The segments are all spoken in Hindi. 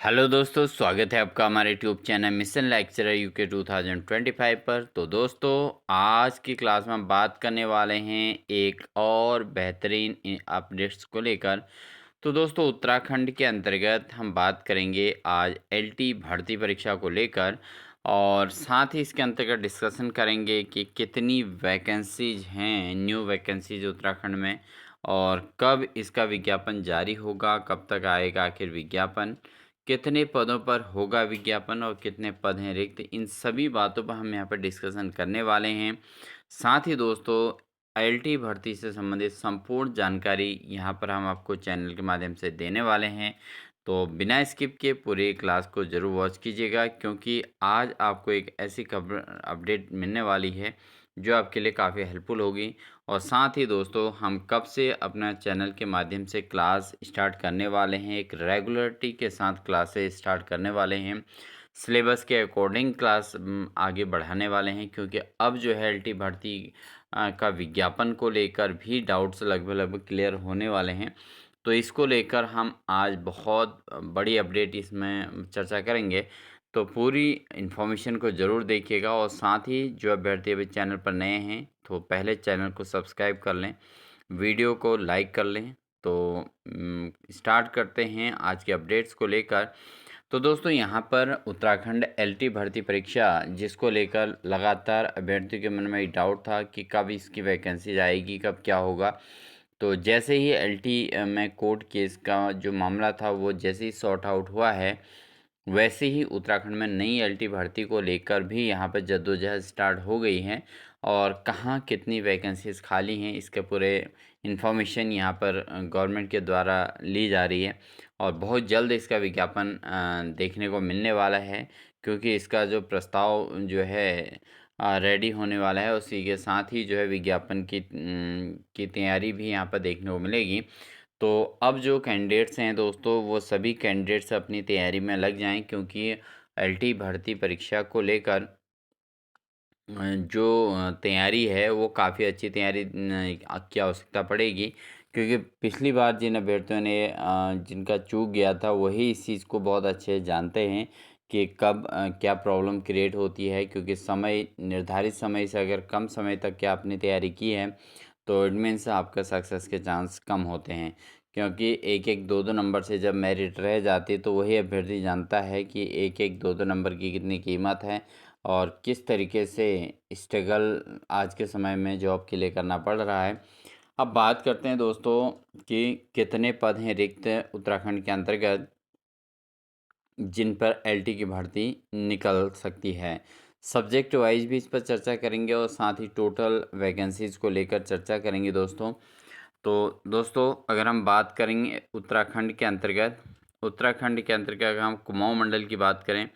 हेलो दोस्तों, स्वागत है आपका हमारे tube channel mission lecturer UK 2025 पर। तो दोस्तों, आज की क्लास में हम बात करने वाले हैं एक और बेहतरीन अपडेट्स को लेकर। तो दोस्तों, उत्तराखंड के अंतर्गत हम बात करेंगे आज एलटी भर्ती परीक्षा को लेकर, और साथ ही इसके अंतर्गत डिस्कशन करेंगे कि कितनी वैकेंसीज हैं, न्यू वैकेंसीज उत्तराखंड में, और कब इसका विज्ञापन जारी होगा, कब तक आएगा आखिर विज्ञापन, कितने पदों पर होगा विज्ञापन और कितने पद हैं रिक्त। इन सभी बातों पर हम यहाँ पर डिस्कशन करने वाले हैं। साथ ही दोस्तों, आईएलटी भर्ती से संबंधित संपूर्ण जानकारी यहाँ पर हम आपको चैनल के माध्यम से देने वाले हैं। तो बिना स्किप के पूरे क्लास को ज़रूर वॉच कीजिएगा, क्योंकि आज आपको एक ऐसी खबर अपडेट मिलने वाली है जो आपके लिए काफ़ी हेल्पफुल होगी। और साथ ही दोस्तों, हम कब से अपना चैनल के माध्यम से क्लास स्टार्ट करने वाले हैं, एक रेगुलरिटी के साथ क्लासेस स्टार्ट करने वाले हैं, सिलेबस के अकॉर्डिंग क्लास आगे बढ़ाने वाले हैं, क्योंकि अब जो है एलटी भर्ती का विज्ञापन को लेकर भी डाउट्स लगभग लगभग क्लियर होने वाले हैं। तो इसको लेकर हम आज बहुत बड़ी अपडेट इसमें चर्चा करेंगे। तो पूरी इन्फॉर्मेशन को ज़रूर देखिएगा, और साथ ही जो अभ्यर्थी अभी चैनल पर नए हैं तो पहले चैनल को सब्सक्राइब कर लें, वीडियो को लाइक कर लें। तो स्टार्ट करते हैं आज के अपडेट्स को लेकर। तो दोस्तों, यहाँ पर उत्तराखंड एलटी भर्ती परीक्षा, जिसको लेकर लगातार अभ्यर्थियों के मन में एक डाउट था कि कब इसकी वैकेंसी आएगी, कब क्या होगा। तो जैसे ही एलटी में कोर्ट केस का जो मामला था वो जैसे ही सॉर्ट आउट हुआ है, वैसे ही उत्तराखंड में नई एलटी भर्ती को लेकर भी यहाँ पर जद्दोजहद स्टार्ट हो गई है, और कहाँ कितनी वैकेंसीज खाली हैं इसके पूरे इन्फॉर्मेशन यहाँ पर गवर्नमेंट के द्वारा ली जा रही है। और बहुत जल्द इसका विज्ञापन देखने को मिलने वाला है, क्योंकि इसका जो प्रस्ताव जो है रेडी होने वाला है, उसी के साथ ही जो है विज्ञापन की तैयारी भी यहाँ पर देखने को मिलेगी। तो अब जो कैंडिडेट्स हैं दोस्तों, वो सभी कैंडिडेट्स अपनी तैयारी में लग जाएं, क्योंकि एलटी भर्ती परीक्षा को लेकर जो तैयारी है वो काफ़ी अच्छी तैयारी की आवश्यकता पड़ेगी, क्योंकि पिछली बार जिन अभ्यर्थियों ने जिनका चूक गया था वही इस चीज़ को बहुत अच्छे जानते हैं कि कब क्या प्रॉब्लम क्रिएट होती है। क्योंकि समय, निर्धारित समय से अगर कम समय तक क्या आपने तैयारी की है, तो इट मीन्स आपका सक्सेस के चांस कम होते हैं। क्योंकि एक एक दो दो नंबर से जब मेरिट रह जाती है, तो वही अभ्यर्थी जानता है कि एक एक दो दो नंबर की कितनी कीमत है, और किस तरीके से स्ट्रगल आज के समय में जॉब के लिए करना पड़ रहा है। अब बात करते हैं दोस्तों कि कितने पद हैं रिक्त उत्तराखंड के अंतर्गत, जिन पर एलटी की भर्ती निकल सकती है। सब्जेक्ट वाइज भी इस पर चर्चा करेंगे, और साथ ही टोटल वैकेंसीज को लेकर चर्चा करेंगे दोस्तों। तो दोस्तों, अगर हम बात करेंगे उत्तराखंड के अंतर्गत अगर हम कुमाऊं मंडल की बात करें,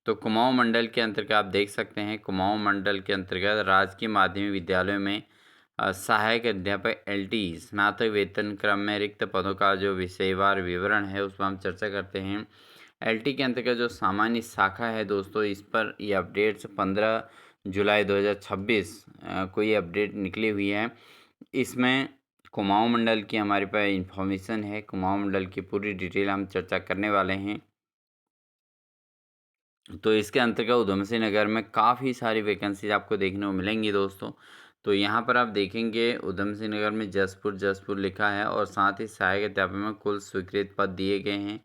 तो कुमाऊं मंडल के अंतर्गत आप देख सकते हैं, कुमाऊं मंडल के अंतर्गत राजकीय माध्यमिक विद्यालयों में सहायक अध्यापक एलटी स्नातक वेतन क्रम में रिक्त पदों का जो विषयवार विवरण है उस पर हम चर्चा करते हैं। एलटी के अंतर्गत जो सामान्य शाखा है दोस्तों, इस पर ये अपडेट्स 15 जुलाई 2026 को ये अपडेट निकली हुई है। इसमें कुमाऊं मंडल की हमारे पास इंफॉर्मेशन है, कुमाऊं मंडल की पूरी डिटेल हम चर्चा करने वाले हैं। तो इसके अंतर्गत उधमसिंह नगर में काफ़ी सारी वैकेंसीज आपको देखने को मिलेंगी दोस्तों। तो यहाँ पर आप देखेंगे उधमसिंह नगर में जसपुर लिखा है, और साथ ही सहायक अध्यापक में कुल स्वीकृत पद दिए गए हैं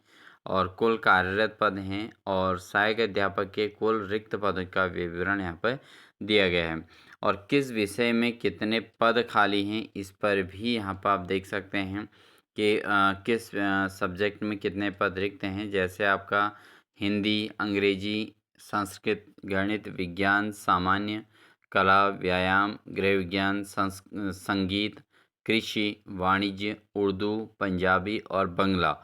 और कुल कार्यरत पद हैं, और सहायक अध्यापक के कुल रिक्त पदों का विवरण यहाँ पर दिया गया है, और किस विषय में कितने पद खाली हैं इस पर भी यहाँ पर आप देख सकते हैं कि किस सब्जेक्ट में कितने पद रिक्त हैं। जैसे आपका हिंदी, अंग्रेजी, संस्कृत, गणित, विज्ञान, सामान्य, कला, व्यायाम, गृह विज्ञान, संगीत, कृषि, वाणिज्य, उर्दू, पंजाबी और बंगला,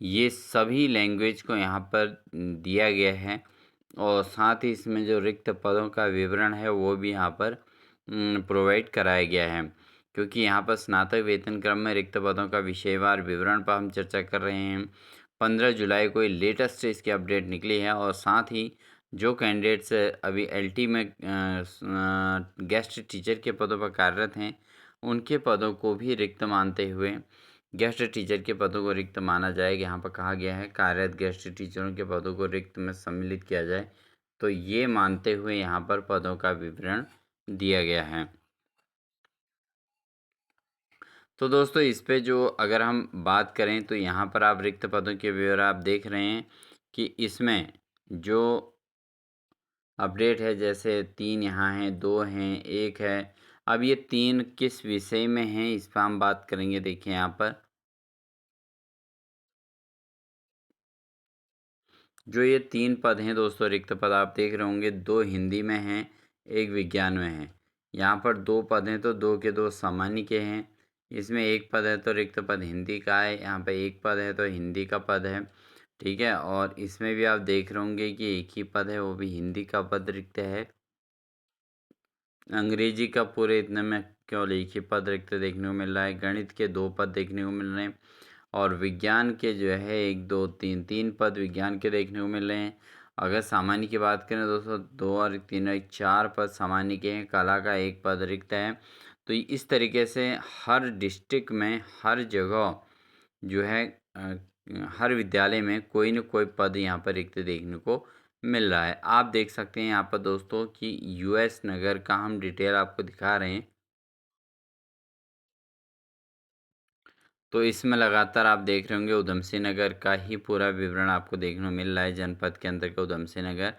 ये सभी लैंग्वेज को यहाँ पर दिया गया है। और साथ ही इसमें जो रिक्त पदों का विवरण है वो भी यहाँ पर प्रोवाइड कराया गया है। क्योंकि यहाँ पर स्नातक वेतन क्रम में रिक्त पदों का विषयवार विवरण पर हम चर्चा कर रहे हैं। 15 जुलाई को लेटेस्ट इसकी अपडेट निकली है, और साथ ही जो कैंडिडेट्स अभी एलटी में गेस्ट टीचर के पदों पर कार्यरत हैं, उनके पदों को भी रिक्त मानते हुए गेस्ट टीचर के पदों को रिक्त माना जाएगा। यहाँ पर कहा गया है कार्यरत गेस्ट टीचरों के पदों को रिक्त में सम्मिलित किया जाए, तो ये मानते हुए यहाँ पर पदों का विवरण दिया गया है। तो दोस्तों इस पे जो अगर हम बात करें तो यहाँ पर आप रिक्त पदों के विवरण आप देख रहे हैं कि इसमें जो अपडेट है, जैसे 3 यहाँ हैं, 2 हैं, 1 है। अब ये 3 किस विषय में हैं, इस पर हम बात करेंगे। देखिए यहाँ पर जो ये 3 पद हैं दोस्तों, रिक्त पद आप देख रहे होंगे, 2 हिंदी में हैं, 1 विज्ञान में है। यहाँ पर 2 पद हैं तो 2 के 2 सामान्य के हैं। इसमें 1 पद है तो रिक्त पद हिंदी का है, यहाँ पे 1 पद है तो हिंदी का पद है, ठीक है। और इसमें भी आप देख रहे होंगे कि 1 ही पद है, वो भी हिंदी का पद रिक्त है। अंग्रेजी का पूरे इतने में केवल 1 ही पद रिक्त देखने को मिल रहा है। गणित के 2 पद देखने को मिल रहे हैं और विज्ञान के जो है 1 2 3 पद विज्ञान के देखने को मिल रहे हैं। अगर सामान्य की बात करें दोस्तों, 2 और 3 और 4 पद सामान्य के हैं। कला का 1 पद रिक्त है। तो इस तरीके से हर डिस्ट्रिक्ट में, हर जगह जो है हर विद्यालय में कोई न कोई पद यहाँ पर रिक्त देखने को मिल रहा है। आप देख सकते हैं यहाँ पर दोस्तों कि यूएस नगर का हम डिटेल आपको दिखा रहे हैं। तो इसमें लगातार आप देख रहे होंगे उधम सिंह नगर का ही पूरा विवरण आपको देखने को मिल रहा है। जनपद के अंतर्गत उधम सिंह नगर,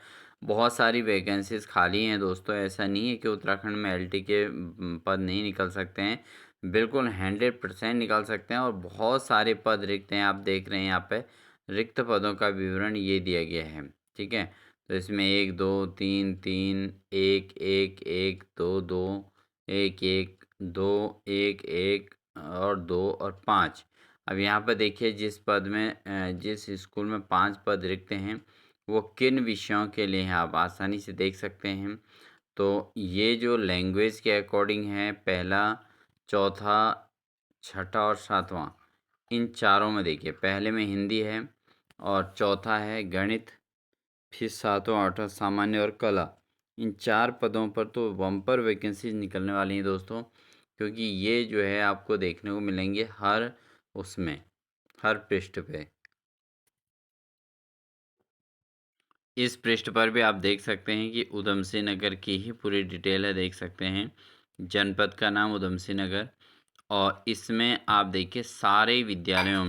बहुत सारी वैकेंसीज खाली हैं दोस्तों। ऐसा नहीं है कि उत्तराखंड में एलटी के पद नहीं निकल सकते हैं, बिल्कुल 100% निकल सकते हैं और बहुत सारे पद रिक्त हैं। आप देख रहे हैं यहाँ पे रिक्त पदों का विवरण ये दिया गया है, ठीक है। तो इसमें 1 2 3 3 1 1 1 2 2 1 1 2 1 1 और 2 और 5। अब यहाँ पर देखिए जिस पद में जिस स्कूल में 5 पद रिक्त हैं, वो किन विषयों के लिए हैं आप आसानी से देख सकते हैं। तो ये जो लैंग्वेज के अकॉर्डिंग है, पहला, चौथा, छठा और सातवां, इन चारों में देखिए पहले में हिंदी है और चौथा है गणित, फिर सातवां आठवां सामान्य और कला। इन 4 पदों पर तो बम्पर वैकेंसीज निकलने वाली हैं दोस्तों, क्योंकि ये जो है आपको देखने को मिलेंगे हर उसमें, हर पृष्ठ पे। इस पृष्ठ पर भी आप देख सकते हैं कि उधम सिंह नगर की ही पूरी डिटेल है, देख सकते हैं। जनपद का नाम उधम सिंह नगर और इसमें आप देखिए सारे विद्यालयों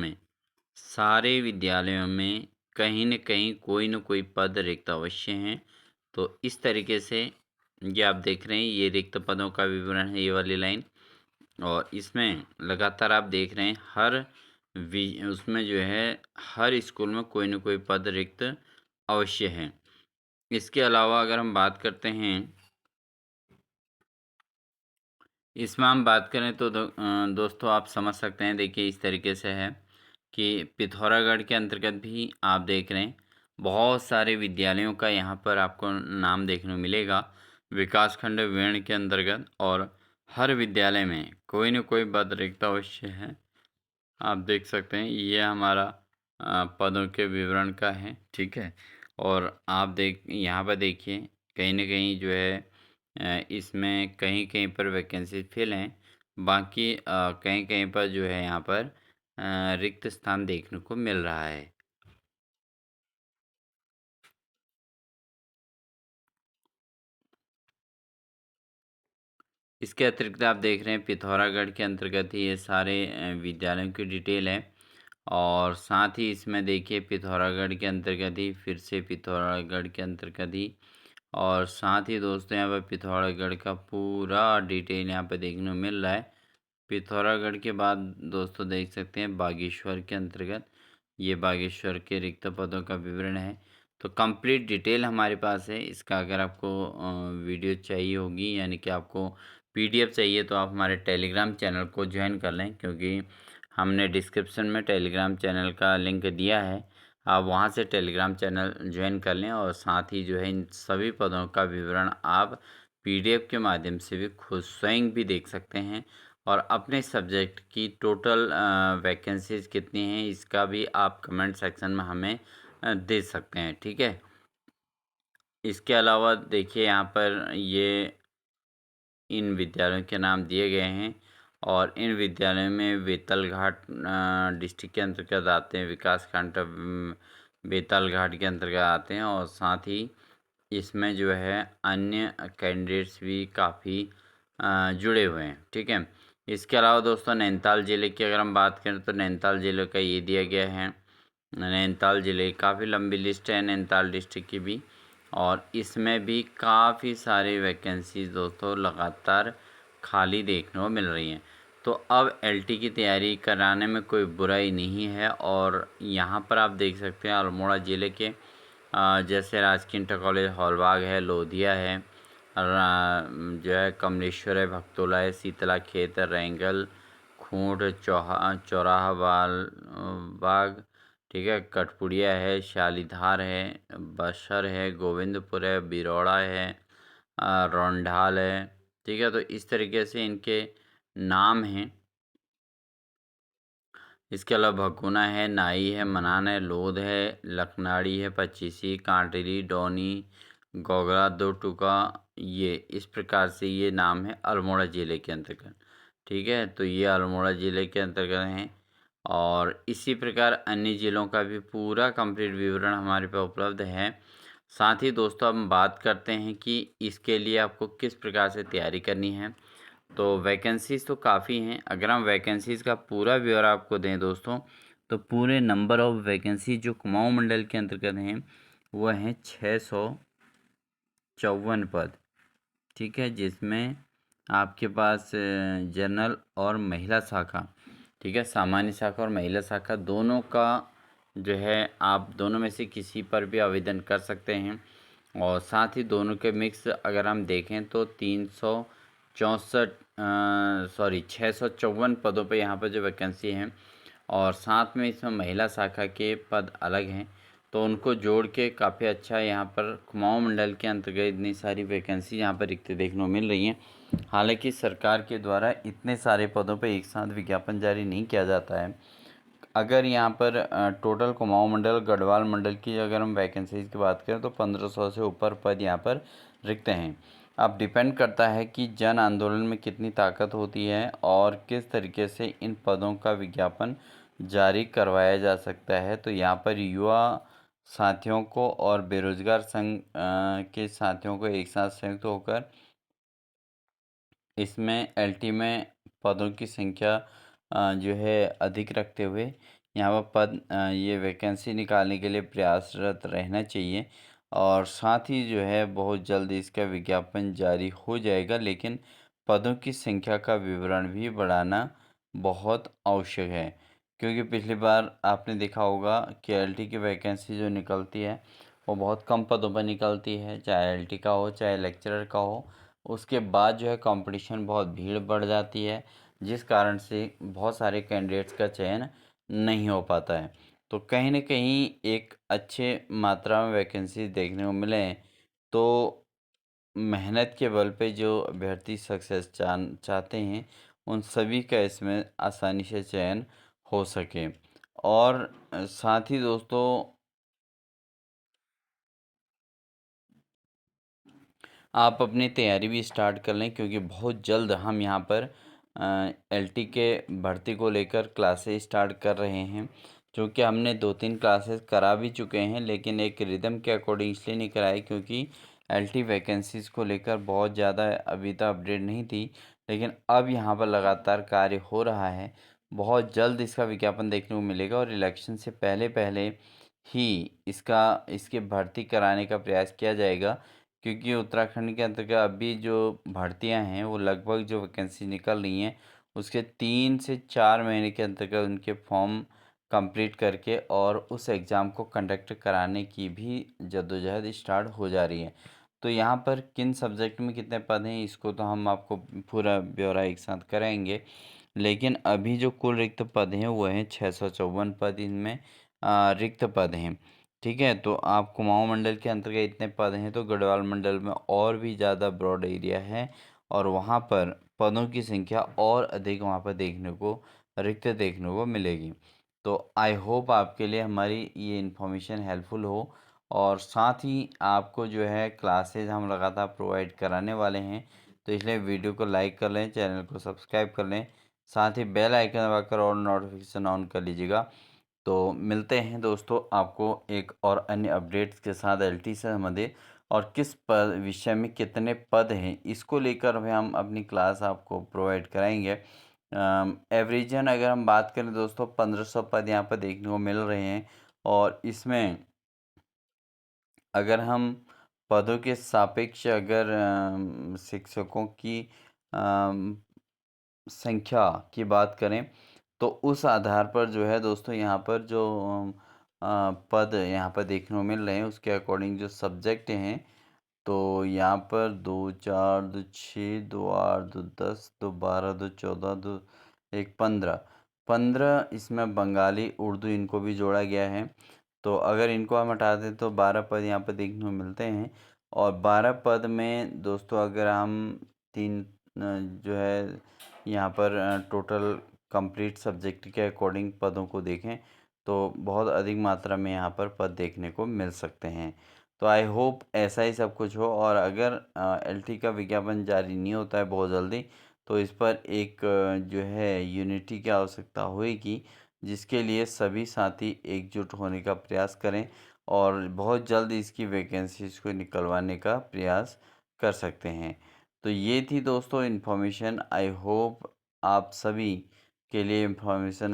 में कहीं न कहीं कोई न कोई पद रिक्त अवश्य हैं। तो इस तरीके से ये आप देख रहे हैं, ये रिक्त पदों का विवरण है, ये वाली लाइन। और इसमें लगातार आप देख रहे हैं उसमें जो है हर स्कूल में कोई न कोई पद रिक्त अवश्य है। इसके अलावा अगर हम बात करते हैं, इसमें हम बात करें तो दोस्तों आप समझ सकते हैं। देखिए इस तरीके से है कि पिथौरागढ़ के अंतर्गत भी आप देख रहे हैं बहुत सारे विद्यालयों का यहाँ पर आपको नाम देखने को मिलेगा विकासखंड वेण के अंतर्गत, और हर विद्यालय में कोई न कोई पद रिक्त अवश्य है। आप देख सकते हैं ये हमारा पदों के विवरण का है, ठीक है। और आप देख यहाँ पर देखिए कहीं न कहीं जो है इसमें कहीं-कहीं पर वैकेंसी फिल हैं, बाकी कहीं-कहीं पर जो है यहाँ पर रिक्त स्थान देखने को मिल रहा है। इसके अतिरिक्त आप देख रहे हैं पिथौरागढ़ के अंतर्गत ही ये सारे विद्यालयों की डिटेल है और साथ ही इसमें देखिए पिथौरागढ़ के अंतर्गत ही फिर से पिथौरागढ़ के अंतर्गत ही, और साथ ही दोस्तों यहाँ पर पिथौरागढ़ का पूरा डिटेल यहाँ पे देखने को मिल रहा है। पिथौरागढ़ के बाद दोस्तों देख सकते हैं बागेश्वर के अंतर्गत, ये बागेश्वर के रिक्त पदों का विवरण है। तो कंप्लीट डिटेल हमारे पास है इसका। अगर आपको वीडियो चाहिए होगी, यानी कि आपको पीडीएफ चाहिए, तो आप हमारे टेलीग्राम चैनल को ज्वाइन कर लें, क्योंकि हमने डिस्क्रिप्शन में टेलीग्राम चैनल का लिंक दिया है। आप वहां से टेलीग्राम चैनल ज्वाइन कर लें और साथ ही जो है इन सभी पदों का विवरण आप पीडीएफ के माध्यम से भी खुद स्वयं भी देख सकते हैं और अपने सब्जेक्ट की टोटल वैकेंसीज कितनी हैं इसका भी आप कमेंट सेक्शन में हमें दे सकते हैं, ठीक है। इसके अलावा देखिए यहाँ पर ये इन विद्यालयों के नाम दिए गए हैं और इन विद्यालयों में बेतलघाट डिस्ट्रिक्ट के अंतर्गत आते हैं, विकासखंड बेतालघाट के अंतर्गत आते हैं। और साथ ही इसमें जो है अन्य कैंडिडेट्स भी काफ़ी जुड़े हुए हैं, ठीक है। इसके अलावा दोस्तों नैनीताल ज़िले की अगर हम बात करें तो नैनीताल ज़िले का ये दिया गया है। नैनीताल ज़िले काफ़ी लंबी लिस्ट है नैनीताल डिस्ट्रिक्ट की भी, और इसमें भी काफ़ी सारी वैकेंसीज दोस्तों लगातार खाली देखने को मिल रही हैं। तो अब एलटी की तैयारी कराने में कोई बुराई नहीं है। और यहाँ पर आप देख सकते हैं अल्मोड़ा ज़िले के जैसे राजकीय इंटर कॉलेज हॉलबाग है, लोधिया है, जो है कमलेश्वर है, भक्तोला है, शीतला खेत है, रैंगल, खूंट, चौराहा बाग, ठीक है, कठपुड़िया है, शालीधार है, बसर है, गोविंदपुर है, बिरौड़ा है, रौंडाल है, ठीक है। तो इस तरीके से इनके नाम हैं। इसके अलावा भगुना है, नाई है, मनान है, लोध है, लखनाड़ी है, पच्चीसी, कांटेरी, डोनी, गोगरा, दो टुका, ये इस प्रकार से ये नाम है अल्मोड़ा ज़िले के अंतर्गत, ठीक है। तो ये अल्मोड़ा ज़िले के अंतर्गत हैं। और इसी प्रकार अन्य ज़िलों का भी पूरा कंप्लीट विवरण हमारे पास उपलब्ध है। साथ ही दोस्तों हम बात करते हैं कि इसके लिए आपको किस प्रकार से तैयारी करनी है। तो वैकेंसीज़ तो काफ़ी हैं। अगर हम वैकेंसीज़ का पूरा ब्यौरा आपको दें दोस्तों, तो पूरे नंबर ऑफ़ वैकेंसी जो कुमाऊं मंडल के अंतर्गत हैं वह हैं 654 पद, ठीक है। जिसमें आपके पास जनरल और महिला शाखा, ठीक है, सामान्य शाखा और महिला शाखा दोनों का जो है आप दोनों में से किसी पर भी आवेदन कर सकते हैं। और साथ ही दोनों के मिक्स अगर हम देखें तो 654 पदों पे यहाँ पर जो वैकेंसी हैं, और साथ में इसमें महिला शाखा के पद अलग हैं। तो उनको जोड़ के काफ़ी अच्छा यहाँ पर कुमाऊं मंडल के अंतर्गत इतनी सारी वैकेंसी यहाँ पर रिक्त देखने को मिल रही हैं। हालांकि सरकार के द्वारा इतने सारे पदों पर एक साथ विज्ञापन जारी नहीं किया जाता है। अगर यहाँ पर टोटल कुमाऊं मंडल गढ़वाल मंडल की अगर हम वैकेंसीज़ की बात करें तो 1500 से ऊपर पद यहाँ पर रिक्त हैं। अब डिपेंड करता है कि जन आंदोलन में कितनी ताकत होती है और किस तरीके से इन पदों का विज्ञापन जारी करवाया जा सकता है। तो यहाँ पर युवा साथियों को और बेरोजगार संघ के साथियों को एक साथ संयुक्त होकर इसमें एलटी में पदों की संख्या जो है अधिक रखते हुए यहाँ पर ये वैकेंसी निकालने के लिए प्रयासरत रहना चाहिए। और साथ ही जो है बहुत जल्द इसका विज्ञापन जारी हो जाएगा, लेकिन पदों की संख्या का विवरण भी बढ़ाना बहुत आवश्यक है। क्योंकि पिछली बार आपने देखा होगा कि एलटी की वैकेंसी जो निकलती है वो बहुत कम पदों पर निकलती है, चाहे एलटी का हो चाहे लेक्चरर का हो। उसके बाद जो है कंपटीशन बहुत भीड़ बढ़ जाती है, जिस कारण से बहुत सारे कैंडिडेट्स का चयन नहीं हो पाता है। तो कहीं न कहीं एक अच्छे मात्रा में वैकेंसी देखने को मिले तो मेहनत के बल पे जो अभ्यर्थी सक्सेस चाहते हैं उन सभी का इसमें आसानी से चयन हो सके। और साथ ही दोस्तों आप अपनी तैयारी भी स्टार्ट कर लें, क्योंकि बहुत जल्द हम यहाँ पर एलटी के भर्ती को लेकर क्लासेस स्टार्ट कर रहे हैं। क्योंकि हमने 2-3 क्लासेस करा भी चुके हैं, लेकिन एक रिदम के अकॉर्डिंग इसलिए नहीं कराए क्योंकि एलटी वैकेंसीज़ को लेकर बहुत ज़्यादा अभी तक अपडेट नहीं थी। लेकिन अब यहाँ पर लगातार कार्य हो रहा है। बहुत जल्द इसका विज्ञापन देखने को मिलेगा और इलेक्शन से पहले पहले ही इसके भर्ती कराने का प्रयास किया जाएगा। क्योंकि उत्तराखंड के अंतर्गत अभी जो भर्तियां हैं वो लगभग जो वैकेंसी निकल रही हैं उसके 3 से 4 महीने के अंतर्गत उनके फॉर्म कंप्लीट करके और उस एग्ज़ाम को कंडक्ट कराने की भी जद्दोजहद स्टार्ट हो जा रही है। तो यहाँ पर किन सब्जेक्ट में कितने पद हैं इसको तो हम आपको पूरा ब्यौरा एक साथ कराएंगे। लेकिन अभी जो कुल रिक्त पद हैं वो हैं 654 पद, इनमें रिक्त पद हैं, ठीक है। तो आप कुमाऊं मंडल के अंतर्गत इतने पद हैं, तो गढ़वाल मंडल में और भी ज़्यादा ब्रॉड एरिया है और वहाँ पर पदों की संख्या और अधिक वहाँ पर देखने को रिक्त देखने को मिलेगी। तो आई होप आपके लिए हमारी ये इन्फॉर्मेशन हेल्पफुल हो। और साथ ही आपको जो है क्लासेज हम लगातार प्रोवाइड कराने वाले हैं, तो इसलिए वीडियो को लाइक कर लें, चैनल को सब्सक्राइब कर लें साथ ही बेल आइकन दबाकर और नोटिफिकेशन ऑन कर लीजिएगा। तो मिलते हैं दोस्तों आपको एक और अन्य अपडेट्स के साथ एलटी से संबंधित, और किस पद विषय में कितने पद हैं इसको लेकर भी हम अपनी क्लास आपको प्रोवाइड कराएंगे। एवरेजन अगर हम बात करें दोस्तों 1500 पद यहाँ पर देखने को मिल रहे हैं, और इसमें अगर हम पदों के सापेक्ष अगर शिक्षकों की अम, संख्या की बात करें, तो उस आधार पर जो है दोस्तों यहाँ पर जो पद यहाँ पर देखने को मिल रहे हैं उसके अकॉर्डिंग जो सब्जेक्ट हैं, तो यहाँ पर 2 4 2 6 2 8 2 10 2 12 2 14 2 1 15 15 इसमें बंगाली उर्दू इनको भी जोड़ा गया है। तो अगर इनको हम हटा दें तो 12 पद यहाँ पर देखने को मिलते हैं। और 12 पद में दोस्तों अगर हम तीन जो है यहाँ पर टोटल कंप्लीट सब्जेक्ट के अकॉर्डिंग पदों को देखें तो बहुत अधिक मात्रा में यहाँ पर पद देखने को मिल सकते हैं। तो आई होप ऐसा ही सब कुछ हो, और अगर एलटी का विज्ञापन जारी नहीं होता है बहुत जल्दी, तो इस पर एक जो है यूनिटी की आवश्यकता होगी, जिसके लिए सभी साथी एकजुट होने का प्रयास करें और बहुत जल्द इसकी वैकेंसीज को निकलवाने का प्रयास कर सकते हैं। तो ये थी दोस्तों इन्फॉर्मेशन। आई होप आप सभी के लिए इन्फॉर्मेशन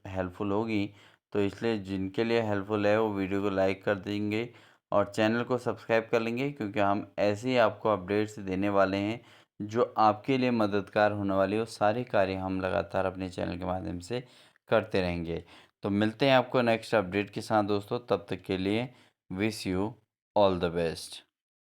हेल्पफुल होगी। तो इसलिए जिनके लिए हेल्पफुल है वो वीडियो को लाइक कर देंगे और चैनल को सब्सक्राइब कर लेंगे, क्योंकि हम ऐसे ही आपको अपडेट्स देने वाले हैं जो आपके लिए मददगार होने वाली, वो सारे कार्य हम लगातार अपने चैनल के माध्यम से करते रहेंगे। तो मिलते हैं आपको नेक्स्ट अपडेट के साथ दोस्तों, तब तक के लिए wish you all the best.